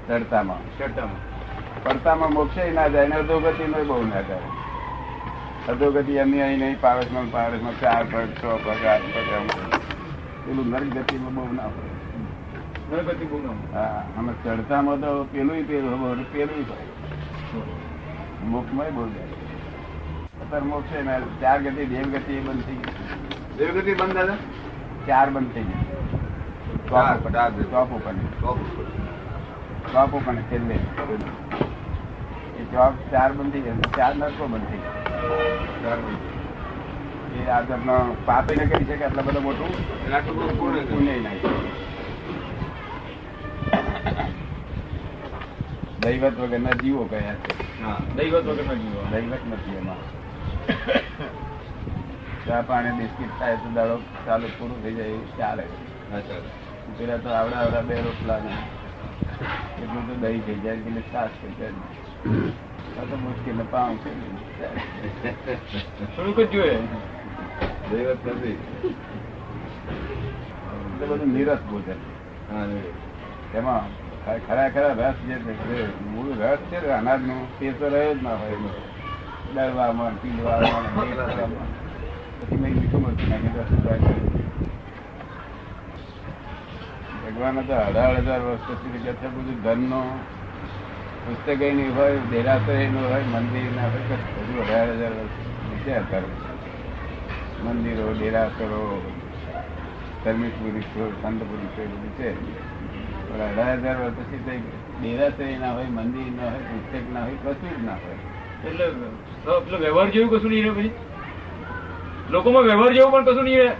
ચડતામાં પડતામાં મોક્ષે ના જાય ને અધોગતિ નો બહુ ના જાય. અધોગતિ એમની અહીં નહીં, પારસમાં 4 પગ 6 પગ 8 પગ પેલું નરક ગતિમાં બહુ ના હોય. હા, અમે ચડતામાં તો પેલું મોક્ષમાં બહુ જાય. અત્યારે મોક્ષે 4 ગતિ દેવ ગતિ બંધ થઈ ગઈ. દેવ ગતિ બંધ દાદા 4 બંધ થઈ ગઈ. ટોપ ઉપર છેલ્લે એ ટોપ 4 બંધ થઈ ગયા. 4 નરકો બંધ થઈ ગયા. એ આ ઘરનો પાપે ન કરી શકે આટલા બધા મોટું પુણ્ય નાખ્યું. દૈવત વગરના જીવો કયા છે. દૈવત નથી એમાં. ચા પાણી બિસ્કીટ ખાય તો દાડો ચાલુ પૂરું થઈ જાય એવું ચાલે. પેલા તો આવડા 2 રોટલા ને એટલું તો દહીં થઈ જાય એટલે છાશ થઈ જાય. તો મુશ્કેલ પાઉં છે થોડુંક જ જોઈએ. દૈવત નથી એટલે બધું નિરસ ભોજન. એમાં ખરા રસ જે મૂળ રસ છે ને અનાજ નો તે તો રહ્યો જ ના હોય. દળવામાં પીલવામાં પછી મેં મીઠું મરચું નાખી ભગવાન તો 18,000 વર્ષ પછી કે છે બધું ધનનો પુસ્તક નહીં હોય, દેરાસર નું હોય, મંદિર ના હોય, બધું 18,000 વર્ષ વિચાર કરો. મંદિરો, દેરાસરો, ધર્મિક પુરુષો, સંત પુરુષો એ બધું છે. પણ 18,000 વર્ષ પછી દેરાસર ના હોય, મંદિર ના હોય, પુસ્તક ના હોય, કશું જ ના હોય. એટલે વ્યવહાર જેવું કશું નહીં રહે. પછી લોકોમાં વ્યવહાર જેવું પણ કશું નહીં રહે.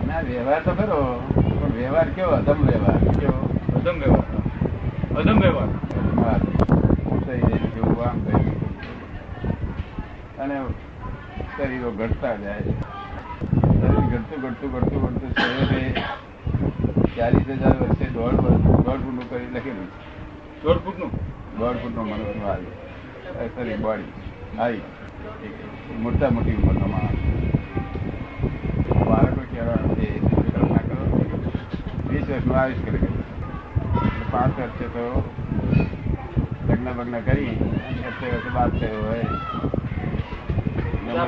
ના, વ્યવહાર તો ખરો, પણ વ્યવહાર કેવો? અધમ વ્યવહાર. કેવો? અધમ વ્યવહાર. અને શરીરો ઘટતા જાય. શરીર ઘટતું શરીરે 40,000 વર્ષે 1.5 ફૂટનું કરી લખેલું. 1.5 ફૂટનું? 1.5 ફૂટનો મનુષ્ય આવી શરીર બોડી આવી મોટા મોટી ઉંમરનો માણસ. બાળકો કહેવા છે કલ્પના કરો 20 વર્ષનું આયુષ કરે 5 વર્ષે તો લગ્ન કરી 7 વર્ષે બાદ થયો હોય.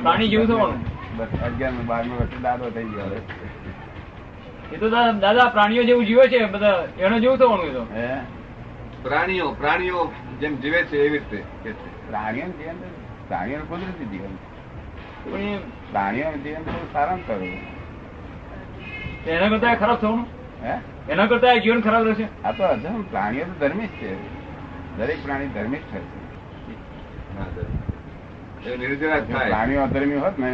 પ્રાણી જેવું થવાનું. બસ 11-12 વર્ષે દાદો થઈ ગયો હવે. એ તો દાદા પ્રાણીઓ જેવું જીવે છે બધા, એનો જેવું થવાનું. એ તો હે પ્રાણીઓ જેમ જીવે છે એવી રીતે પ્રાણીઓનું જીવન પ્રાણીઓનું કુદરતી જીવન. પણ પ્રાણીઓનું જીવન તો સારામાં કરવું. એના કરતા ખરાબ થવાનું. હે એના કરતા જીવન ખરાબ રહેશે. આ તો અધમ. પ્રાણીઓ તો ધર્મી જ છે. દરેક પ્રાણી ધર્મી જ છે. પ્રાણીઓ અધર્મી હોત ને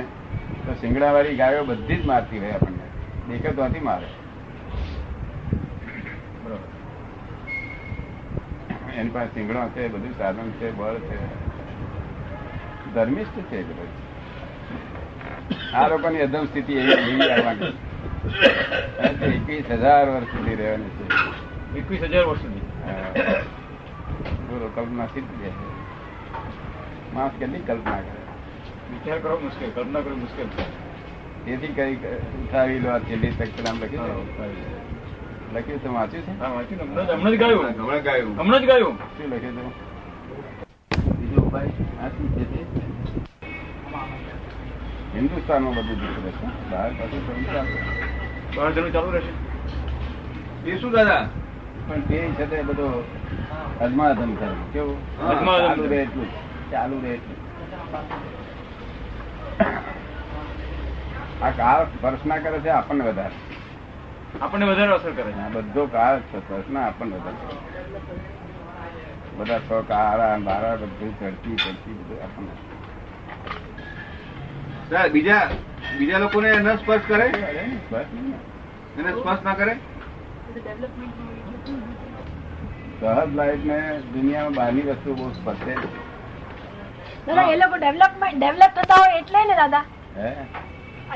તો શિંગડા વાળી ગાયો બધી જ મારતી હોય. આપણને દેખે તો નથી મારે. એની પાસે શિંગડો છે, બધું સાધન છે, બળ છે, ધર્મિષ્ઠ છે. આ લોકોની અધમ સ્થિતિ એવી આવવાની 21,000 વર્ષ સુધી રહેવાની છે. 21,000 વર્ષ સુધી કલ્પના સિદ્ધ છે. માણસ કેટલી કલ્પના કરે. વિચાર કરો મુશ્કેલ, કલ્પના કરવી મુશ્કેલ છે. તેથી કઈ ઉઠાવી લો. આ છેલ્લી તક નામ લખ્યું તો વાંચ્યું છે. હમણાં જ ગાયું. શું લખ્યું હતું? બીજો ઉપાય આ શું છે? હિન્દુસ્તાનમાં બધું દીકરે છે. બહાર પાછું ચાલુ રહેશે. એ શું દાદા? પણ તે છે બધો અજમાધન ધર્મ. કેવું? ચાલુ રહે એટલું. આ કાળ સ્પર્શના કરે છે આપણને વધારે અસર કરે છે. બધો કાળ સ્પર્શના આપણને વધારે. બધા 6 કાળા બારા બધું ચડતી બધું આપણને. બીજા લોકોને ન સ્પર્શ કરે, એને સ્પર્શ ના કરે. સહજ લાઈફ ને દુનિયામાં બહારની વસ્તુ બહુ સ્પર્શે. દાદા એ લોકો ડેવલપ થતા હોય એટલે ને દાદા.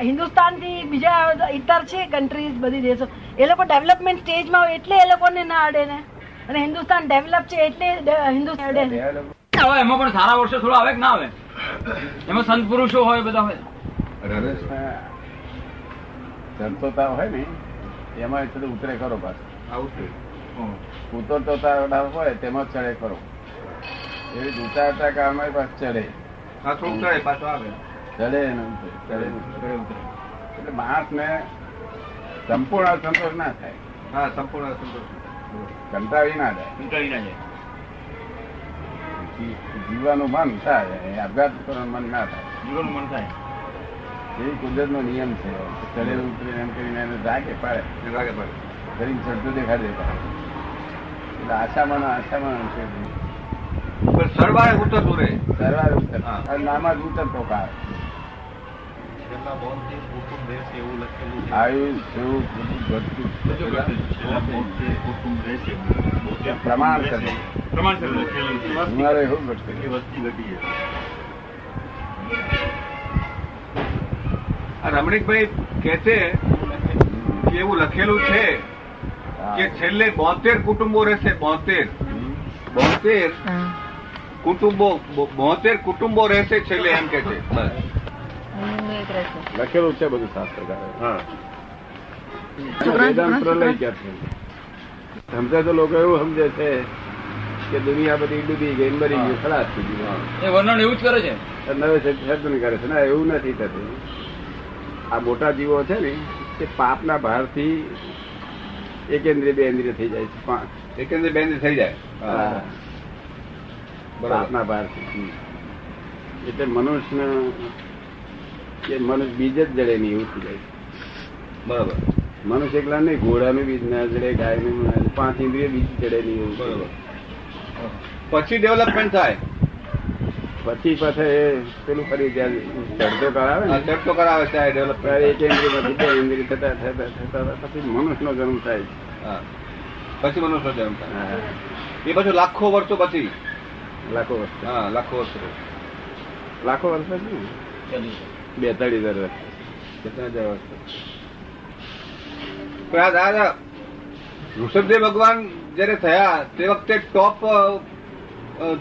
હિન્દુસ્તાન થી બીજા ઇતર છે કન્ટ્રીઝ, બધી દેશો, એ લોકો ડેવલપમેન્ટ સ્ટેજમાં હોય એટલે એ લોકોને ના અડે ને. અને હિન્દુસ્તાન ડેવલપ છે એટલે હિન્દુસ્તાન અડે ને. એમાં પણ સારા વર્ષો થોડા આવે કે ના આવે? એમાં સંત પુરુષો હોય, બધા હોય. સંતોતા હોય ને એમાં એટલે ઉતરે ખરો પાછો. ઉતરતો તારડા હોય તેમાં ચડે ખરો. એવી ઉતારતા કાળમાં પાછ ચડે, હા થોડું ચડે પાછો આવે. ચડે ને ઉતરે, ચડે ને ઉતરે. એટલે માણસને સંપૂર્ણ સંતોષ ના થાય, હા સંપૂર્ણ સંતોષ. કંટાળી ના જાય. કંટાળી ના જાય. જીવવાનું મન થાય, આપઘાત કરવાનું મન ના થાય. જીવનનું મન થાય. એવી કુદરત નો નિયમ છે. ચડે ઉતરે એમ કરીને એને જાગે પાડે, લાગે પડે. ગરીબ ચડતું દેખાડે પાડે. એટલે આશામાં છે પણ સરવાળે ઉતરતું રહે. સરવાર ઉતર, હા. અને નામાં જ ઉતરતો કાળ. છેલ્લા બોનથી કુટુંબ રહેશે એવું લખેલું છે. આયુષ જેવું બધું ઘટતું બધું ઘટતું. છેલ્લા બોનથી કુટુંબ રહેશે. પ્રમાણસર પ્રમાણસર લખેલું છે. અમારે એવું ઘટતું. એ વસ્તી ઘટી છે. આ રમણીકભાઈ કે છે કે એવું લખેલું છે કે છેલ્લે 72 કુટુંબો રહેશે. 72 કુટુંબો રહેશે છેલ્લે, એમ કે છે. બસ લખેલું છે બધું શાસ્ત્રકારે. હા વેદાંત પ્રલય કે છે. સમજે તો લોકો એવું સમજે છે કે દુનિયા બધી ડૂબી ગઈ, મરી ગયું, ખલાસ થઈ ગયું. એ વર્ણન એવું જ કરે છે. નવે સર્જન કરે છે. ના, એવું નથી થતું. આ મોટા જીવો છે ને તે પાપના ભારથી એકેન્દ્રિય બે ઇન્દ્રિય થઈ જાય છે. એકંદર બેન થઈ જાય. હા. પાપના ભારથી. એટલે મનુષ્ય બીજ જ જડે નહીં એવું થઈ જાય છે. બરોબર મનુષ્ય એકલા નહીં, ઘોડાનું બીજ ના જડે, ગાયનું ના જડે, 5 ઇન્દ્રિય બીજ જડે નહીં એવું. બરોબર. પછી ડેવલપમેન્ટ થાય. પછી પેલું ફરી ત્યાં ચડતો કરાવે ને, ચડતો કરાવે છે ડેવલપમેન્ટ. એક ઇન્દ્રિયમાંથી બે ઇન્દ્રિય થતા પછી મનુષ્યનો જન્મ થાય છે. હા પછી મનુષ્ય જન્મ થાય. હા, એ પછી લાખો વર્ષો પછી. લાખો વર્ષ. હા લાખો વર્ષો. લાખો વર્ષ જ ને, 42,000 વર્ષ. કેટલા હજાર વર્ષો. પણ આ દાદા ઋષભદેવ ભગવાન જયારે થયા તે વખતે ટોપ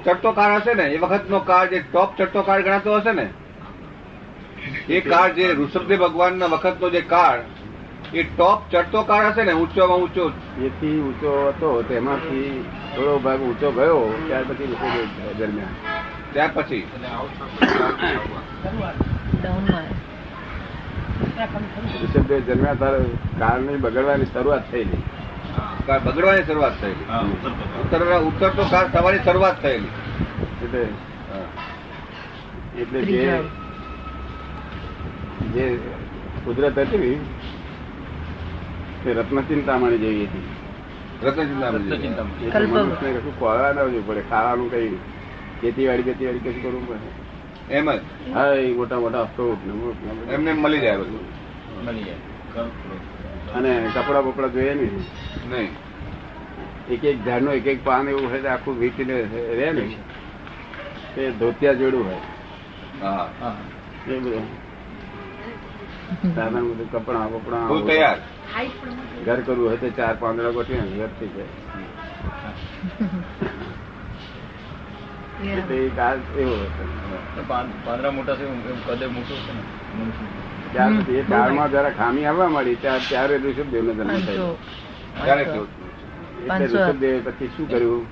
ચડતો કાળ હશે ને, એ વખતનો કાળ જે ટોપ ચડતો કાળ ગણાતો હશે ને, એ કાળ જે ઋષભદેવ ભગવાનના વખતનો જે કાળ એ ટોપ ચડતો કાળ હશે ને, ઊંચોમાં ઊંચો. એથી ઊંચો હતો, તેમાંથી થોડો ભાગ ઊંચો ગયો, ત્યાર પછી ઋષભદેવ દરમિયાન. ત્યાર પછી ઋષભદેવ જન્મ્યા ત્યારે કાળની બગડવાની શરૂઆત થયેલી. કાળ બગડવાની શરૂઆત થયેલી. હા, ઉતરતો કાળ. ઉત્તરતો કાળ થવાની શરૂઆત થયેલી. એટલે જે કુદરત હતી ને તે રત્નચિંતામણી જેવી હતી. રત્નચિંતામણી. એટલે મનુષ્યને કશું ખોળવા ના જવું પડે, ખાવાનું કઈ ખેતીવાડી કશું કરવું પડે. એમ જ હા, એ મોટા મોટા ફ્રૂટ એમને મળી જાય બધું. મળી જાય. અને કપડા બપડા જોઈએ ને, નહીં એક ઝાડનું એક પાન એવું હોય આખું વીટીને રહે ને, તે ધોતિયા જેવડું હોય. હા એ બધું સાધન બધું કપડા બપડા ફૂલ તૈયાર. ઘર કરવું હોય તો 4 પાંદડા ગોઠવી ઘર થઈ જાય. એટલે એ કાળ એવો હતો. પાંદડા મોટા છે, કદે મોટું છે ને. ત્યાર પછી એ કાળમાં જરા ખામી આવવા મળી ત્યારે ઋષભદેવ નો જન્મ થયો. ત્યારે કેવું? એટલે ઋષભદેવે પછી શું કર્યું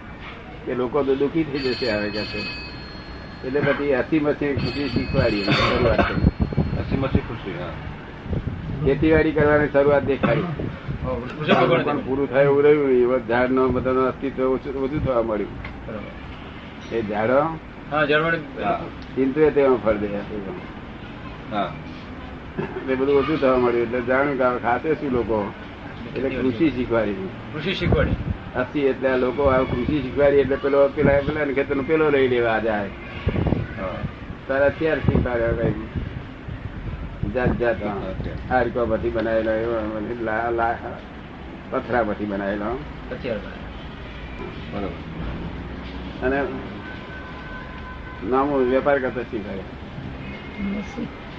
કે લોકો તો દુઃખી થઈ જશે આવે કે છે, એટલે પછી હસી મસી ખુશી શીખવાડી શરૂઆત કરી. હસી મસી ખુશી. હા ખેતીવાડી કરવાની શરૂઆત દેખાડી. ઋષભ ભગવાન પણ પૂરું થાય એવું રહ્યું નહીં. એવા ઝાડ નો બધાનું અસ્તિત્વ ઓછું થવા મળ્યું. એ ઝાડો હા જર્મની. ચિંતવે તેમાં ફળ દે. હા એટલે બધું ઓછું થવા મળ્યું. એટલે જાણ્યું કે ખાતે શું લોકો, એટલે કૃષિ શીખવાડી. કૃષિ શીખવાડી. હસી એટલે આ લોકો આ કૃષિ શીખવાડી એટલે પેલા ખેતર નું પેલો લઈ લેવા જાય. તારા અત્યાર શીખવાડ્યા કઈ જાત જાત હારકા માંથી બનાવેલો, પથરા માંથી બનાવેલો. બરોબર. અને નામો વેપાર કરતા શીખવાડે.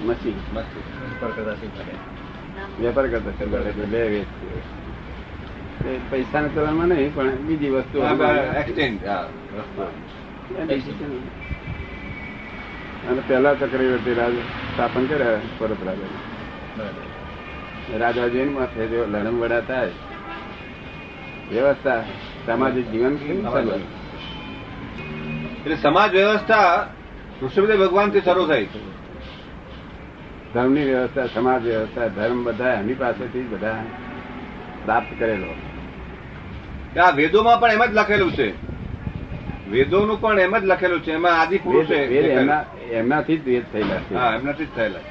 મસી વેપાર કરતા શીખવાડે. લે વેચ પૈસા ના ચલણમાં નહીં, પણ બીજી વસ્તુ એક્સચેન્જ. અને પેલા ચક્રવર્તી રાજ સ્થાપન કર્યા પરત રાજા. રાજા જોઈને માથે લડમ વડા થાય વ્યવસ્થા સામાજિક જીવન કેવું ચાલે? એટલે સમાજ વ્યવસ્થા ઋષભદેવ ભગવાન થી શરૂ થઈ. ધર્મની વ્યવસ્થા, સમાજ વ્યવસ્થા, ધર્મ બધા એની પાસેથી બધા પ્રાપ્ત કરેલો. આ વેદોમાં પણ એમ જ લખેલું છે. વેદોનું પણ એમ જ લખેલું છે. એમાં આદિ પુરુષે વેદ એમનાથી જ વેદ થયેલા છે. હા, એમનાથી જ થયેલા.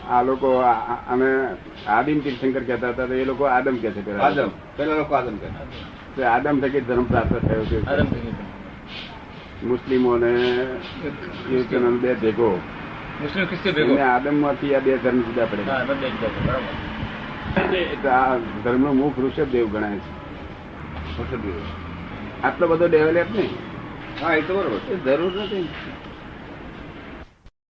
આ લોકો અમે આદિમ તીર્થંકર કહેતા હતા, તો એ લોકો આદમ કે છે. આદમ, પેલા લોકો આદમ કહેતા. તો આદમ થકી ધર્મ પ્રાપ્ત થયો છે. આદમ થઈ ગયું. મુસ્લિમો અને યુવતીનો બે ભેગો, મુસ્લિમ ખ્રિસ્તી ભેગો. એમને આદમ માંથી આ બે ધર્મ જુદા પડે. હા, બધા જુદા છે, બરાબર. તો આ ધર્મનો મુખ ઋષભદેવ ગણાય છે. ઋષભદેવ. આટલો બધો ડેવલપ નહીં, હા, એ તો બરોબર. એ જરૂર નથી.